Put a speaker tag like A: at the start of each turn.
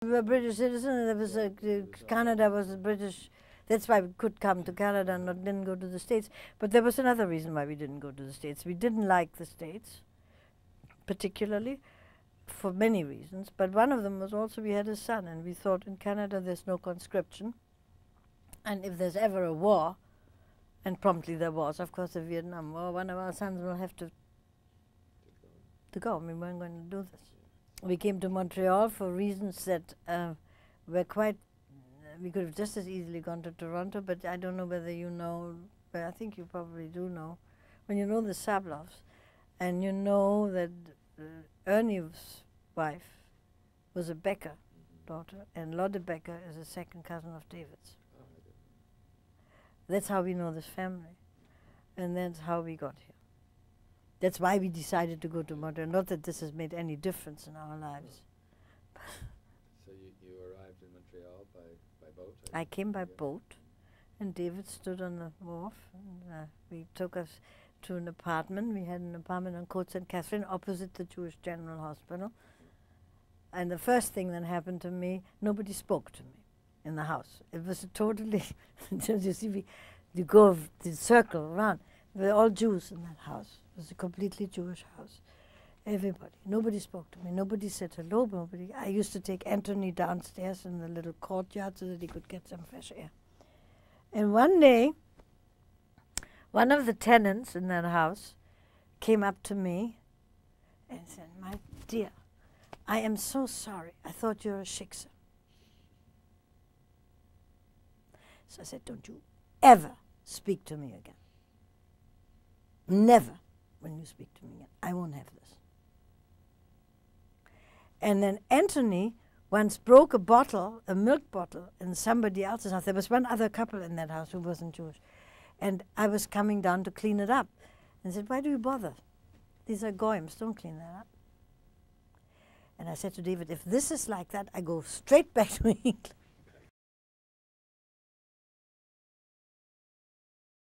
A: We were British citizens. There was Canada was a British. That's why we could come to Canada and didn't go to the States. But there was another reason why we didn't go to the States. We didn't like the States, particularly, for many reasons. But one of them was also we had a son, and we thought in Canada there's no conscription. And if there's ever a war, and promptly there was, of course, the Vietnam War, one of our sons will have to go. We weren't going to do this. We came to Montreal for reasons that were quite, we could have just as easily gone to Toronto, but I don't know whether you know, but I think you probably do know, when you know the Sabloffs, and you know that Ernie's wife was a Becker daughter, and Lotte Becker is a second cousin of David's. That's how we know this family, and that's how we got here. That's why we decided to go to Montreal. Not that this has made any difference in our lives.
B: So you arrived in Montreal by boat?
A: I came by boat, and David stood on the wharf, and we took us to an apartment. We had an apartment on Côte Sainte Catherine, opposite the Jewish General Hospital. And the first thing that happened to me, nobody spoke to me in the house. It was a totally, you see, you go the circle around. We're all Jews in that house. It was a completely Jewish house. Everybody. Nobody spoke to me. Nobody said hello. Nobody. I used to take Anthony downstairs in the little courtyard so that he could get some fresh air. And one day, one of the tenants in that house came up to me and said, "My dear, I am so sorry. I thought you were a shiksa." So I said, "Don't you ever speak to me again. Never when you speak to me again. I won't have this." And then Anthony once broke a bottle, a milk bottle, in somebody else's house. There was one other couple in that house who wasn't Jewish. And I was coming down to clean it up. And said, "Why do you bother? These are goyim, don't clean that up." And I said to David, if this is like that, I go straight back to England.